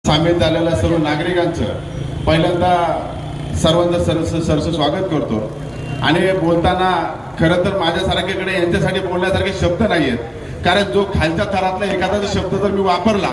सामील झालेल्या सर्व नागरिकांचं पहिल्यांदा सर्वांचं सरस स्वागत करतो। आणि बोलताना खरं तर माझ्यासारख्याकडे यांच्यासाठी बोलण्यासारखे शब्द नाही आहेत, कारण जो खालच्या थरातला एखादा शब्द जर मी वापरला,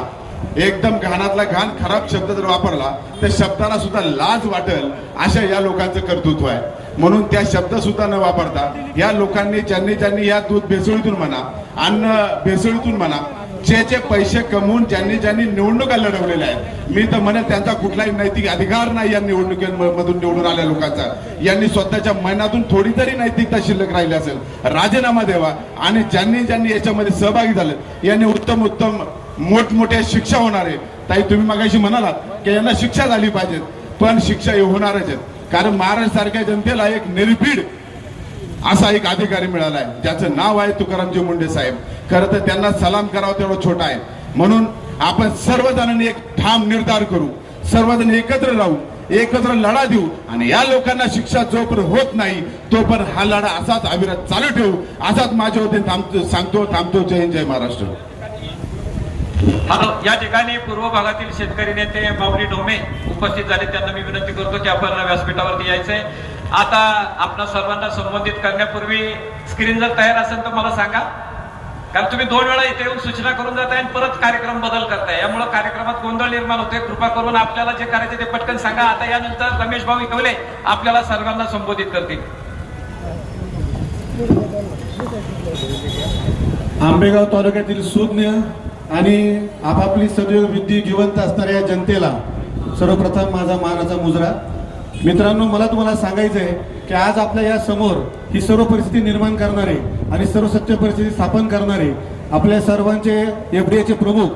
एकदम घाणातला घाण खराब शब्द जर वापरला, त्या शब्दाला सुद्धा लाज वाटेल अशा या लोकांचं कर्तृत्व आहे। म्हणून त्या शब्द सुद्धा न वापरता या लोकांनी ज्यांनी या दूध भेसळीतून म्हणा, अन्न भेसळीतून म्हणा, जे पैसे कमवून ज्यांनी निवडणुका लढवलेल्या आहेत, मी तर म्हणेन त्यांचा कुठलाही नैतिक अधिकार नाही या निवडणुकीमधून निवडून आलेल्या लोकांचा। यांनी स्वतःच्या मनातून थोडी तरी नैतिकता शिल्लक राहिली असेल, राजीनामा द्यावा आणि ज्यांनी याच्यामध्ये सहभागी झाले यांनी उत्तम मोठमोठ्या शिक्षा होणार आहे। ताई तुम्ही मगाशी म्हणालात की यांना शिक्षा झाली पाहिजे, पण शिक्षा होणारच आहेत, कारण महाराष्ट्र सारख्या जनतेला एक निर्भीड असा एक अधिकारी मिळाला आहे ज्याचं नाव आहे तुकारामजी मुंडे साहेब। खरं तर त्यांना सलाम करावा तेवढा छोटा आहे। म्हणून आपण सर्वजणांनी एक ठाम निर्धार करू, सर्वजण एकत्र राहू, एकत्र लढा देऊ आणि या लोकांना शिक्षा जोपर्यंत होत नाही तोपर्यंत हा लढा असाच अविरत चालू ठेवू, असाच माझ्या वतीने थांबतो। जय हिंद, जय महाराष्ट्र। हॅलो, या ठिकाणी पूर्व भागातील शेतकरी नेते माऊली ढोमे उपस्थित झाले, त्यांना मी विनंती करतो की आपण व्यासपीठावरती यायचंय। आता आपल्या सर्वांना संबोधित करण्यापूर्वी स्क्रीन जर तयार असेल तर मला सांगा, कारण तुम्ही 2 वेळा इथे येऊन सूचना करून जाताय आणि परत कार्यक्रम बदल करताय, यामुळे कार्यक्रमात गोंधळ निर्माण होते। कृपा करून आपल्याला जे करायचे ते पटकन सांगा। आता यानंतर रमेश भाऊ इकवले आपल्याला सर्वांना संबोधित करतील। आंबेगाव तालुक्यातील सुज्ञ आणि आपापली सदैव विद्या जिवंत असणाऱ्या जनतेला सर्वप्रथम माझा मानाचा मुजरा। मित्रांनो, मला तुम्हाला सांगायचं आहे की आज आपल्या या समोर ही सर्व परिस्थिती निर्माण करणारे आणि सर्व सत्य परिस्थिती स्थापन करणारे आपल्या सर्वांचे एफडीएचे प्रमुख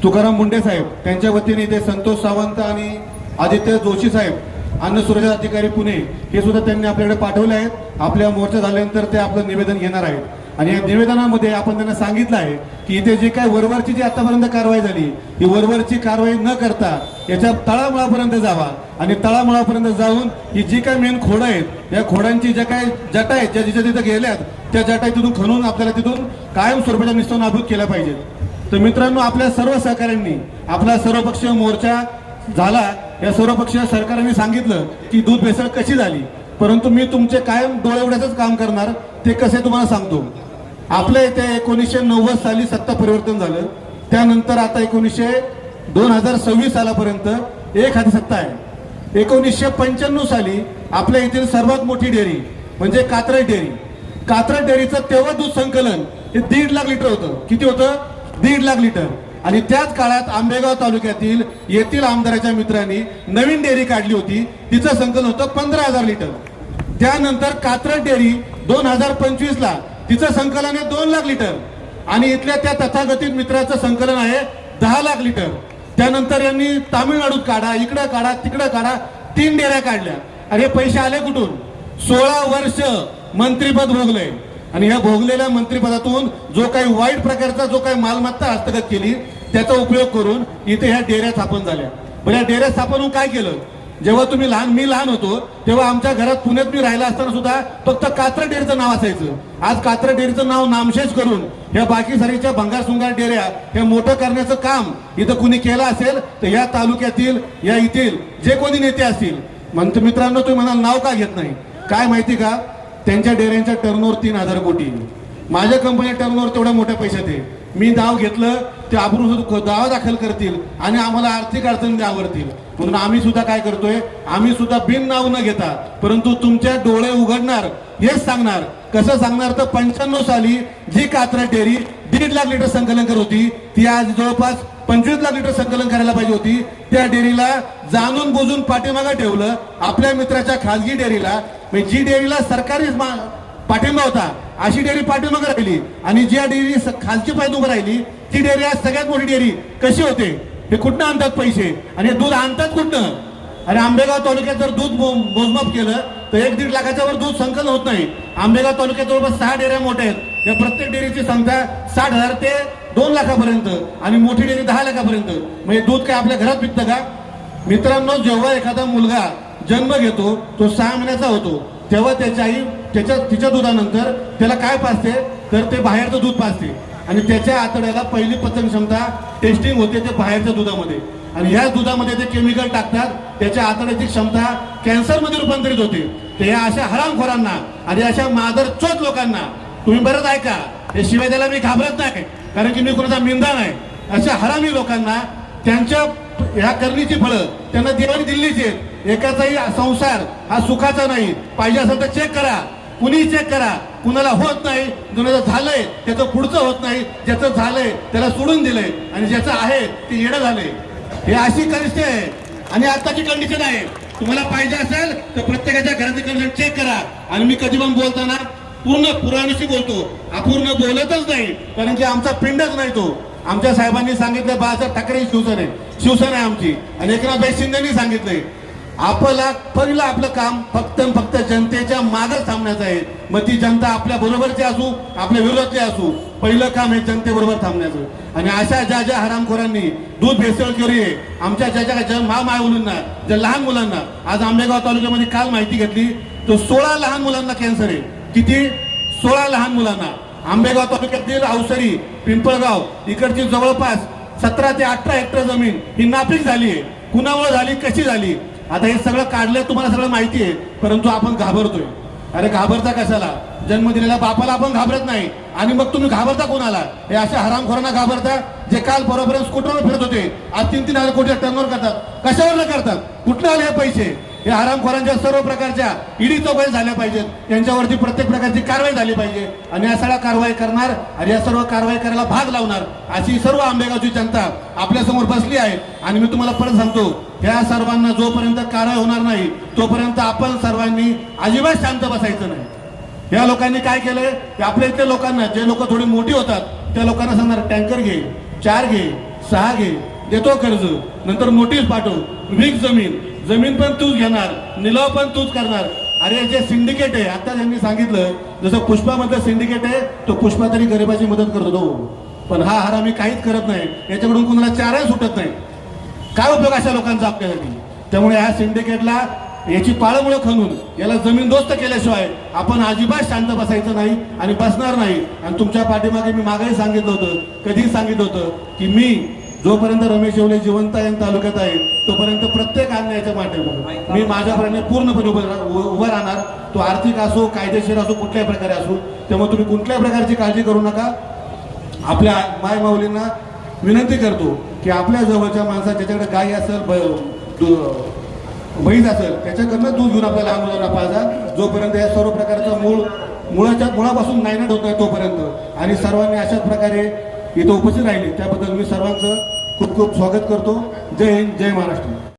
तुकाराम मुंडे साहेब, त्यांच्या वतीने इथे संतोष सावंत आणि आदित्य जोशी साहेब, अन्न सुरक्षा अधिकारी पुणे, हे सुद्धा त्यांनी आपल्याकडे पाठवले आहेत। आपल्या मोर्चा झाल्यानंतर ते आपलं निवेदन घेणार आहेत आणि या निवेदनामध्ये आपण त्यांना सांगितलं आहे की इथे जे काय वरवरची जी आतापर्यंत कारवाई झाली, ही वरवरची कारवाई न करता याच्या तळामुळापर्यंत जावा आणि तळामुळापर्यंत जाऊन ही जी काय मेन खोडं आहेत, या खोडांची ज्या काय जटा आहेत, ज्या जिथे तिथे गेल्यात, त्या जटा तिथून खणून आपल्याला तिथून कायम स्वरूपाच्या निस्तानाभूत केल्या पाहिजेत। तर मित्रांनो, आपल्या सर्व सहकाऱ्यांनी आपला सर्वपक्षीय मोर्चा झाला, या सर्वपक्षीय सरकारने सांगितलं की दूध भेसळ कशी झाली, परंतु मी तुमचे कायम डोळे उघड्याचंच काम करणार। ते कसे तुम्हाला सांगतो। आपल्या इथे 1990 साली सत्ता परिवर्तन झालं, त्यानंतर आता 2026 सालापर्यंत एक हाती सत्ता आहे। 1995 साली आपल्या येथील सर्वात मोठी डेअरी म्हणजे कात्रज डेअरी, कात्रज डेअरीचं तेव्हा दूध संकलन हे 1.5 लाख लिटर होतं। किती होतं? 1.5 लाख लिटर। आणि त्याच काळात आंबेगाव तालुक्यातील येथील आमदाराच्या मित्रांनी नवीन डेअरी काढली होती, तिचं संकलन होतं 15,000 लिटर। त्यानंतर कात्रज डेअरी 2025 ला तिचं संकलन आहे 2 लाख लिटर आणि इथल्या त्या तथागतित मित्राचं संकलन आहे 10 लाख लिटर। त्यानंतर यांनी तामिळनाडूत काढा, इकडं काढा, तिकडं काढा, 3 डेअऱ्या काढल्या। आणि हे पैसे आले कुठून? 16 वर्ष मंत्रिपद भोगले आणि या भोगलेल्या मंत्रिपदातून जो काही वाईट प्रकारचा जो काही मालमत्ता हस्तगत केली त्याचा उपयोग करून इथे ह्या डेअऱ्या स्थापन झाल्या। पण या डेअऱ्या स्थापन होऊन काय केलं? जेव्हा मी लहान होतो तेव्हा आमच्या घरात पुण्यात मी राहिला असताना सुद्धा फक्त कात्रज डेअरीचं नाव असायचं। आज कात्रज डेअरीचं नाव नामशेष करून ह्या बाकी सारीच्या भंगारसुंगार डेअऱ्या हे मोठं करण्याचं काम इथं कुणी केलं असेल तर या तालुक्यातील या इथील जे कोणी नेते असतील। म्हणतो मित्रांनो, तुम्ही म्हणाल नाव का घेत नाही? काय माहिती का, त्यांच्या डेअऱ्यांच्या टर्नओव्हर 3,000 कोटी, माझ्या कंपनी टर्नओव्हर तेवढ्या मोठ्या पैशात आहे। मी नाव घेतलं ते आबरू दावा दाखल करतील आणि आम्हाला आर्थिक अडचणी आवरतील, म्हणून आम्ही सुद्धा काय करतोय, आम्ही सुद्धा बिन नाव न घेता परंतु तुमच्या डोळे उघडणार, हेच सांगणार। कसं सांगणार तर 95 साली जी कात्रज डेअरी 1.5 लाख लिटर संकलन करत होती ती आज जवळपास 25 लाख लिटर संकलन करायला पाहिजे होती। त्या डेअरीला जाणून बुजून पाठीमागे ठेवलं आपल्या मित्राच्या खासगी डेअरीला, जी डेअरीला सरकारी पाठिंबा होता अशी डेअरी पाठीमागे राहिली आणि जी डेअरी खालची पाय उभं राहिली ती डेअरी आज सगळ्यात मोठी डेअरी कशी होते? हे कुठनं आणतात पैसे आणि हे दूध आणतात कुठनं? आणि आंबेगाव तालुक्यात जर दूध मोजमाप केलं तर 1-1.5 लाखाच्या वर दूध संकलन होत नाही। आंबेगाव तालुक्यात जवळपास 6 डेअऱ्या मोठ्या आहेत, या प्रत्येक डेअरीची संख्या 60,000 ते 2 लाखापर्यंत आणि मोठी डेअरी 10 लाखापर्यंत। म्हणजे दूध काय आपल्या घरात पिकतं का? मित्रांनो, जेव्हा एखादा मुलगा जन्म घेतो तो 6 महिन्याचा होतो तेव्हा त्याची आई तिच्या दुधानंतर त्याला काय पाजते तर ते बाहेरचं दूध पाजते आणि त्याच्या आतड्याला पहिली पचन क्षमता टेस्टिंग होते ते बाहेरच्या दुधामध्ये। आणि ह्याच दुधामध्ये ते केमिकल टाकतात, त्याच्या आतड्याची क्षमता कॅन्सरमध्ये रूपांतरित होते. तर या अशा हरामखोरांना आणि अशा मादरचोद लोकांना तुम्ही बरंच ऐका, हे शिवाय द्यायला मी घाबरत नाही, कारण की मी कोणाचा निंदा नाही. अशा हरामी लोकांना त्यांच्या ह्या करणीची फळं त्यांना देवाने दिल्लीची आहेत. एकाचाही संसार हा सुखाचा नाही. पाहिजे असेल तर चेक करा, कुणी चेक करा, कुणाला होत नाही. कुणाचं झालंय त्याचं पुढचं होत नाही, ज्याचं झालंय त्याला सोडून दिलंय, आणि ज्याचं आहे ते येणं झालंय. हे अशी कंडिशन आहे आणि आताची कंडिशन आहे. तुम्हाला पाहिजे असेल तर प्रत्येकाच्या घराची कंडिशन चेक करा. आणि मी कधी पण बोलताना पूर्ण पुराणाशी बोलतो, अपूर्ण बोलतच नाही, कारण की आमचा पिंडच नाही तो. आमच्या साहेबांनी सांगितलं बाळासाहेब ठाकरे शिवसेना आहे आमची, आणि एकनाथ शिंदेनी सांगितलंय पहिलं आपलं काम फक्त जनतेच्या मागं थांबण्याचं आहे. मग ती जनता आपल्या बरोबरची असू, आपल्या विरोधातली असू, पहिलं काम हे जनतेबरोबर थांबण्याचं. आणि अशा ज्या हरामखोरांनी दूध भेसळ केली आहे आमच्या ज्या मायमुलींना, ज्या लहान मुलांना, आज आंबेगाव तालुक्यामध्ये काल माहिती घेतली तर 16 लहान मुलांना कॅन्सर आहे. किती? 16 लहान मुलांना. आंबेगाव तालुक्यातील अवसरी, पिंपळगाव इकडची जवळपास 17 ते 18 हेक्टर जमीन ही नापीक झाली आहे. कुणामुळे झाली, कशी झाली? आता हे सगळं काढलंय, तुम्हाला सगळं माहिती आहे, परंतु आपण घाबरतोय. अरे घाबरता कशाला? जन्म दिलेल्या बापाला आपण घाबरत नाही, आणि मग तुम्ही घाबरता कोणाला? हे अशा हरामखोरांना घाबरता, जे काल बरोबर स्कूटरवर फिरत होते, आज 3-3 हजार कोटी टर्नओव्हर करतात. कशावर करतात? कुठले आले हे पैसे? हे हरामखोरांच्या सर्व प्रकारच्या ईडी चौकशी झाल्या पाहिजेत, त्यांच्यावरती प्रत्येक प्रकारची कारवाई झाली पाहिजे, आणि या सगळ्या कारवाई करणार आणि या सर्व कारवाई करायला भाग लावणार अशी सर्व आंबेगावची जनता आपल्या समोर बसली आहे. आणि मी तुम्हाला परत सांगतो, ह्या सर्वांना जोपर्यंत कारवाई होणार नाही तोपर्यंत आपण सर्वांनी अजिबात शांत बसायचं नाही. या लोकांनी काय केलंय की आपल्या इथल्या लोकांना, जे लोक थोडी मोठी होतात त्या लोकांना सांगणार टँकर घे, 4 घे, 6 घे, देतो कर्ज, नंतर नोटीस पाठव, विक जमीन पण तूच घेणार, निलाव पण तूच करणार. अरे जे सिंडिकेट आहे, आता त्यांनी सांगितलं जसं पुष्पामधलं सिंडिकेट आहे, तो पुष्पा तरी गरिबाची मदत करतो, पण हा हरामी काहीच करत नाही, याच्याकडून कुणाला चाराही सुटत नाही. काय उपयोग अशा लोकांचा आपल्यासाठी? त्यामुळे ह्या सिंडिकेटला याची पाळमुळं खणून याला जमीनदोस्त केल्याशिवाय आपण अजिबात शांत बसायचं नाही आणि बसणार नाही. आणि तुमच्या पाठीमागे मी मागेही सांगितलं होतं, कधीही सांगितलं होतं की मी जोपर्यंत रमेश येवले जिवंत या तालुक्यात आहे तोपर्यंत प्रत्येक अन्यायाच्या माध्यमातून मी माझ्यापर्यंत पूर्णपणे उभं राहणार. तो आर्थिक असो, कायदेशीर असो, कुठल्याही प्रकारे असो. त्यामुळे तुम्ही कुठल्याही प्रकारची काळजी करू नका. आपल्या माय माऊलींना विनंती करतो की आपल्या जवळच्या माणसात ज्याच्याकडे गाय असेल, म्हैस असेल, त्याच्याकडनं दूध घेऊन आपल्या लहान मुलांना पाळजा, जोपर्यंत या सर्व प्रकारचा मुळापासून नायनाट होत नाही तोपर्यंत. आणि सर्वांनी अशाच प्रकारे इथं उपस्थित राहिले त्याबद्दल मी सर्वांचं खूप खूप स्वागत करतो. जय हिंद, जय महाराष्ट्र.